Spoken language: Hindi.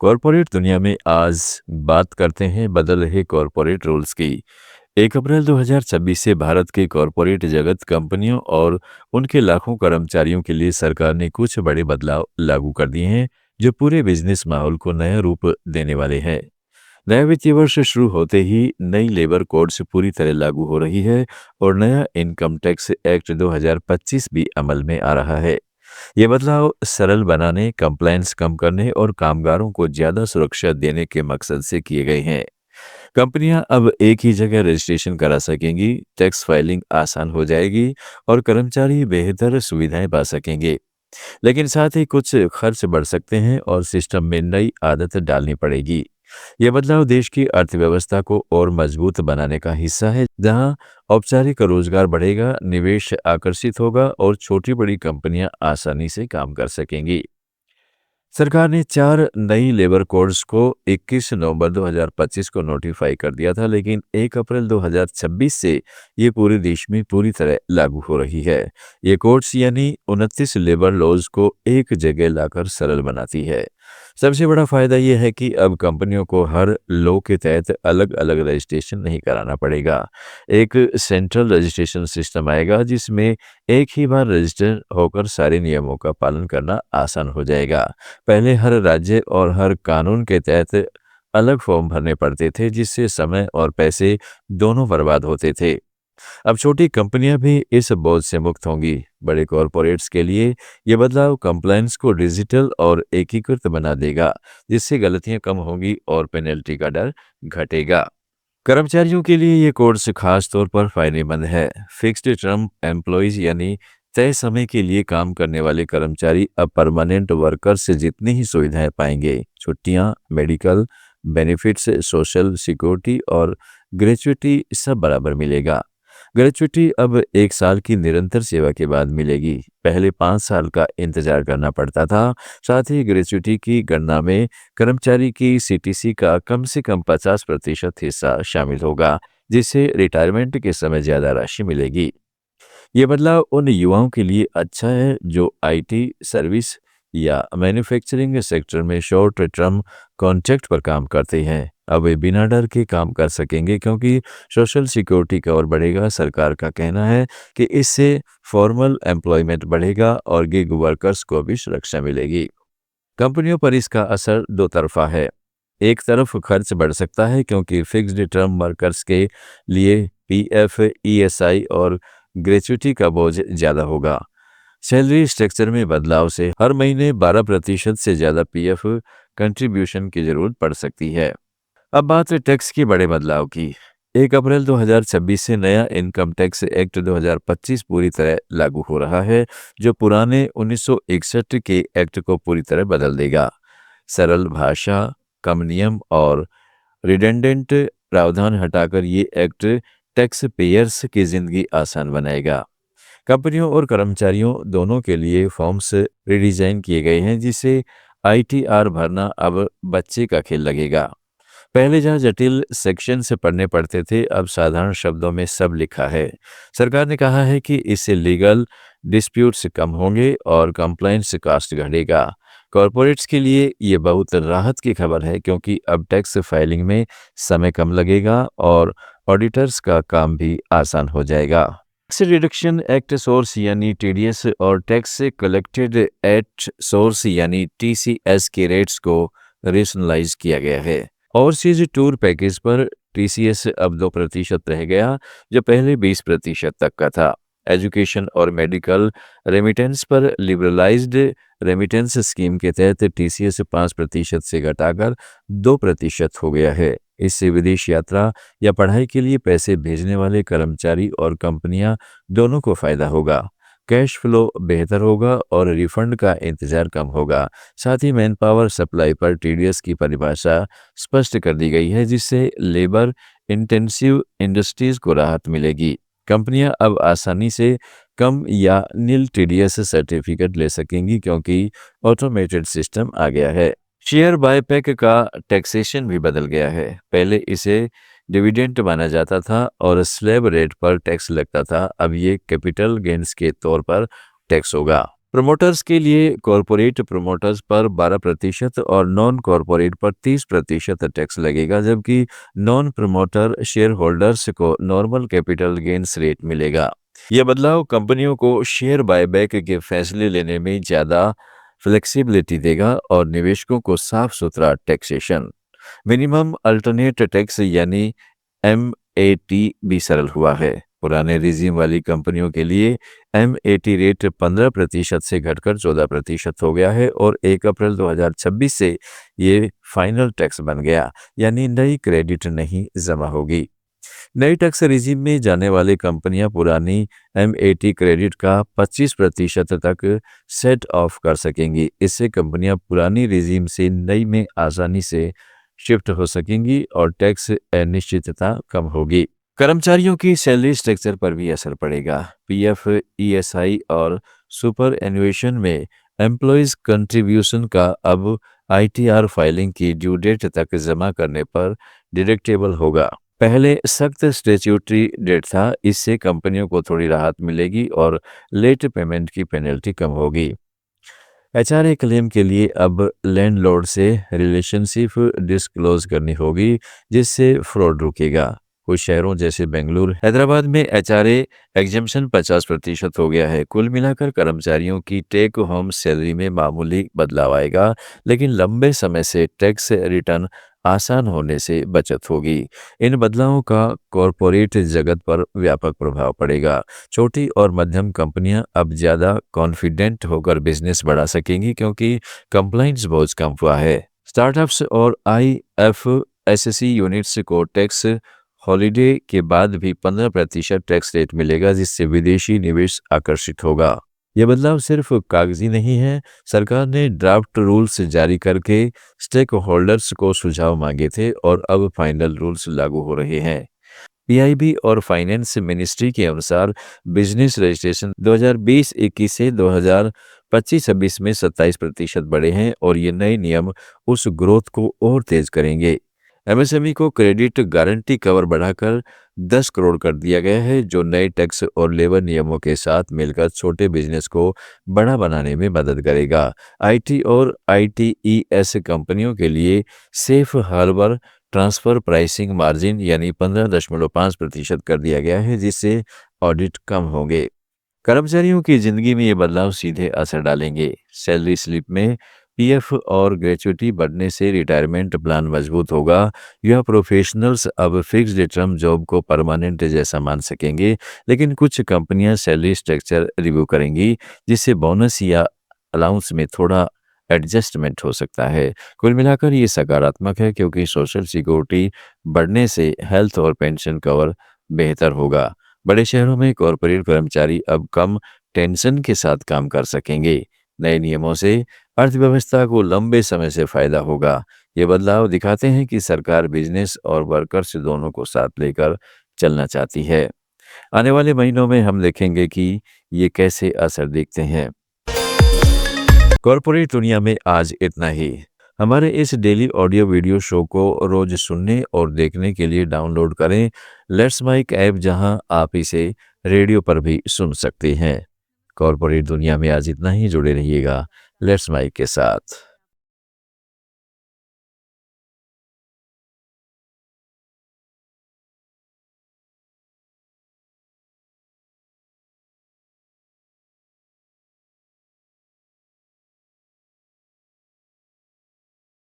कॉरपोरेट दुनिया में आज बात करते हैं बदल रहे कॉरपोरेट रूल्स की। 1 अप्रैल 2026 से भारत के कॉरपोरेट जगत कंपनियों और उनके लाखों कर्मचारियों के लिए सरकार ने कुछ बड़े बदलाव लागू कर दिए हैं, जो पूरे बिजनेस माहौल को नया रूप देने वाले हैं। नया वित्तीय वर्ष शुरू होते ही नई लेबर कोड्स पूरी तरह लागू हो रही है और नया इनकम टैक्स एक्ट 2025 भी अमल में आ रहा है। ये बदलाव सरल बनाने, कंप्लायंस कम करने और कामगारों को ज्यादा सुरक्षा देने के मकसद से किए गए हैं। कंपनियां अब एक ही जगह रजिस्ट्रेशन करा सकेंगी, टैक्स फाइलिंग आसान हो जाएगी और कर्मचारी बेहतर सुविधाएं पा सकेंगे। लेकिन साथ ही कुछ खर्च बढ़ सकते हैं और सिस्टम में नई आदत डालनी पड़ेगी। यह बदलाव देश की अर्थव्यवस्था को और मजबूत बनाने का हिस्सा है, जहां औपचारिक रोजगार बढ़ेगा, निवेश आकर्षित होगा और छोटी बड़ी कंपनियां आसानी से काम कर सकेंगी। सरकार ने 4 नई लेबर कोड्स को 21 नवंबर 2025 को नोटिफाई कर दिया था, लेकिन 1 अप्रैल 2026 से ये पूरे देश में पूरी तरह लागू हो रही है। ये कोड्स यानी 29 लेबर लॉज को एक जगह लाकर सरल बनाती है। सबसे बड़ा फायदा ये है कि अब कंपनियों को हर लॉ के तहत अलग अलग रजिस्ट्रेशन नहीं कराना पड़ेगा। एक सेंट्रल रजिस्ट्रेशन सिस्टम आएगा, जिसमें एक ही बार रजिस्टर होकर सारे नियमों का पालन करना आसान हो जाएगा। पहले हर राज्य और हर कानून के तहत अलग फॉर्म भरने पड़ते थे, जिससे समय और पैसे दोनों बर्बाद होते थे। अब छोटी कंपनियां भी इस बोझ से मुक्त होंगी। बड़े कॉरपोरेट्स के लिए ये बदलाव कंप्लायंस को डिजिटल और एकीकृत बना देगा, जिससे गलतियां कम होंगी और पेनल्टी का डर घटेगा। कर्मचारियों के लिए ये कोर्स खास तौर पर फायदेमंद है। फिक्स्ड टर्म एम्प्लॉयज यानी तय समय के लिए काम करने वाले कर्मचारी अब परमानेंट वर्कर से जितनी ही सुविधाएं पाएंगे। छुट्टियां, मेडिकल बेनिफिट्स, सोशल सिक्योरिटी और ग्रेच्युटी सब बराबर मिलेगा। ग्रेच्युटी अब 1 साल की निरंतर सेवा के बाद मिलेगी। पहले 5 साल का इंतजार करना पड़ता था। साथ ही ग्रेच्युटी की गणना में कर्मचारी की सीटीसी का कम से कम 50% हिस्सा शामिल होगा, जिससे रिटायरमेंट के समय ज्यादा राशि मिलेगी। ये बदलाव उन युवाओं के लिए अच्छा है जो आईटी, सर्विस या मैन्युफैक्चरिंग सेक्टर में शॉर्ट टर्म कॉन्ट्रैक्ट पर काम करते हैं। अब वे बिना डर के काम कर सकेंगे, क्योंकि सोशल सिक्योरिटी कवर बढ़ेगा। सरकार का कहना है कि इससे फॉर्मल एम्प्लॉयमेंट बढ़ेगा और गिग वर्कर्स को भी सुरक्षा मिलेगी। कंपनियों पर इसका असर दो तरफा है। एक तरफ खर्च बढ़ सकता है, क्योंकि फिक्स्ड टर्म वर्कर्स के लिए पीएफ, ईएसआई और ग्रेच्युटी का बोझ ज्यादा होगा। सैलरी स्ट्रक्चर में बदलाव से हर महीने 12% से ज्यादा पीएफ कंट्रीब्यूशन की जरूरत पड़ सकती है। अब बात है टैक्स के बड़े बदलाव की। 1 अप्रैल 2026 से नया इनकम टैक्स एक्ट 2025 पूरी तरह लागू हो रहा है, जो पुराने 1961 के एक्ट को पूरी तरह बदल देगा। सरल भाषा, कम नियम और रिडेंडेंट प्रावधान हटाकर ये एक्ट टैक्स पेयर्स की जिंदगी आसान बनाएगा। कंपनियों और कर्मचारियों दोनों के लिए फॉर्म्स रिडिजाइन किए गए हैं, जिससे आईटीआर भरना अब बच्चे का खेल लगेगा। पहले जहां जटिल सेक्शन से पढ़ने पड़ते थे, अब साधारण शब्दों में सब लिखा है। सरकार ने कहा है कि इससे लीगल डिस्प्यूट्स कम होंगे और कंप्लायंस कॉस्ट घटेगा। कॉरपोरेट्स के लिए ये बहुत राहत की खबर है, क्योंकि अब टैक्स फाइलिंग में समय कम लगेगा और ऑडिटर्स का काम भी आसान हो जाएगा। टैक्स रिडक्शन एट सोर्स यानी टीडीएस और टैक्स कलेक्टेड एट सोर्स यानी टीसीएस के रेट्स को रेशनलाइज किया गया है। ओवरसीज टूर पैकेज पर टीसीएस अब 2% रह गया, जो पहले 20% तक का था। एजुकेशन और मेडिकल रेमिटेंस पर लिबरलाइज्ड रेमिटेंस स्कीम के तहत टीसीएस 5% से घटाकर 2% हो गया है। इससे विदेश यात्रा या पढ़ाई के लिए पैसे भेजने वाले कर्मचारी और कंपनियां दोनों को फायदा होगा। कैश फ्लो बेहतर होगा और रिफंड का इंतजार कम होगा। साथ ही मैन पावर सप्लाई पर टीडीएस की परिभाषा स्पष्ट कर दी गई है, जिससे लेबर इंटेंसिव इंडस्ट्रीज को राहत मिलेगी। कंपनियां अब आसानी से कम या नील टीडीएस सर्टिफिकेट ले सकेंगी, क्योंकि ऑटोमेटेड सिस्टम आ गया है। शेयर बायबैक का टैक्सेशन भी बदल गया है। पहले इसे डिविडेंड माना जाता था और स्लैब रेट पर टैक्स लगता था। अब ये कैपिटल गेन्स के तौर पर टैक्स होगा। प्रमोटर्स के लिए कॉरपोरेट प्रमोटर्स पर 12% और नॉन कॉरपोरेट पर 30% टैक्स लगेगा, जबकि नॉन प्रमोटर शेयर होल्डर्स को नॉर्मल कैपिटल गेन्स रेट मिलेगा। यह बदलाव कंपनियों को शेयर बायबैक के फैसले लेने में ज़्यादा फ्लेक्सिबिलिटी देगा और निवेशकों को साफ सुथरा टैक्सेशन, मिनिमम अल्टरनेट टैक्स यानी MAT भी सरल हुआ है। पुराने रिजीम वाली कंपनियों के लिए MAT रेट 15% से घटकर 14% हो गया है और 1 अप्रैल 2026 से ये फाइनल टैक्स बन गया, यानी नई क्रेडिट नहीं जमा होगी। नई टैक्स रिजीम में जाने वाली कंपनियां पुरानी MAT क्रेडिट का 25% तक सेट ऑफ कर सकेंगी। इससे कंपनियां पुरानी रिजीम से नई में आसानी से शिफ्ट हो सकेंगी और टैक्स अनिश्चितता कम होगी। कर्मचारियों की सैलरी स्ट्रक्चर पर भी असर पड़ेगा। PF, ESI और सुपर एन्युएशन में एम्प्लॉयज़ कंट्रीब्यूशन का अब ITR फाइलिंग की ड्यू डेट तक जमा करने पर डिडक्टेबल होगा। पहले सख्त स्टैट्यूटरी डेट था, इससे कंपनियों को थोड़ी राहत मिलेगी और लेट पेमेंट की पेनल्टी कम होगी। HRA क्लेम के लिए अब लैंडलॉर्ड से रिलेशनशिप डिस्क्लोज करनी होगी, जिससे फ्रॉड रुकेगा। कुछ शहरों जैसे बेंगलुरु, हैदराबाद में HRA एग्जेम्पशन 50% हो गया है। कुल मिलाकर कर्मचारियों की टेक होम सैलरी में मामूली बदलाव आएगा, लेकिन लंबे समय से टैक्स रिटर्न आसान होने से बचत होगी। इन बदलावों का कॉरपोरेट जगत पर व्यापक प्रभाव पड़ेगा। छोटी और मध्यम कंपनियां अब ज़्यादा कॉन्फिडेंट होकर बिजनेस बढ़ा सकेंगी, क्योंकि कंप्लाइंस बोझ कम हुआ है। स्टार्टअप्स और IFSC यूनिट्स को टैक्स हॉलिडे के बाद भी 15% टैक्स रेट मिलेगा, जिससे विदेशी निवेश आकर्षित होगा। यह बदलाव सिर्फ कागजी नहीं है। सरकार ने ड्राफ्ट रूल्स जारी करके स्टेक होल्डर्स को सुझाव मांगे थे और अब फाइनल रूल्स लागू हो रहे हैं। PIB और फाइनेंस मिनिस्ट्री के अनुसार बिजनेस रजिस्ट्रेशन 2020-21 से 2025-26 में 27% बढ़े हैं और ये नए नियम उस ग्रोथ को और तेज करेंगे। MSME को क्रेडिट गारंटी कवर बढ़ाकर 10 करोड़ कर दिया गया है, जो नए टैक्स और लेबर नियमों के साथ मिलकर छोटे बिजनेस को बड़ा बनाने में मदद करेगा। IT और ITES कंपनियों के लिए safe harbour transfer pricing margin यानी 15.5% कर दिया गया है, जिससे ऑडिट कम होंगे। कर्मचारियों की जिंदगी में ये बदलाव सीधे असर डालेंगे। सैलरी स्लिप में PF और ग्रेच्युटी बढ़ने से रिटायरमेंट प्लान मजबूत होगा। यह प्रोफेशनल्स अब फिक्स्ड टर्म जॉब को परमानेंट जैसा मान सकेंगे, लेकिन कुछ कंपनियां सैलरी स्ट्रक्चर रिव्यू करेंगी, जिससे बोनस या अलाउंस में थोड़ा एडजस्टमेंट हो सकता है। कुल मिलाकर ये सकारात्मक है, क्योंकि सोशल सिक्योरिटी बढ़ने से हेल्थ और पेंशन कवर बेहतर होगा। बड़े शहरों में कॉरपोरेट कर्मचारी अब कम टेंशन के साथ काम कर सकेंगे। नए नियमों से अर्थव्यवस्था को लंबे समय से फायदा होगा। ये बदलाव दिखाते हैं कि सरकार बिजनेस और वर्कर्स दोनों को साथ लेकर चलना चाहती है। आने वाले महीनों में हम देखेंगे कि ये कैसे असर दिखते हैं। कॉरपोरेट दुनिया में आज इतना ही। हमारे इस डेली ऑडियो वीडियो शो को रोज सुनने और देखने के लिए डाउनलोड करें लेट्स माइक ऐप, जहां आप इसे रेडियो पर भी सुन सकते हैं। कॉरपोरेट दुनिया में आज इतना ही। जुड़े रहिएगा लेट्स माइक के साथ।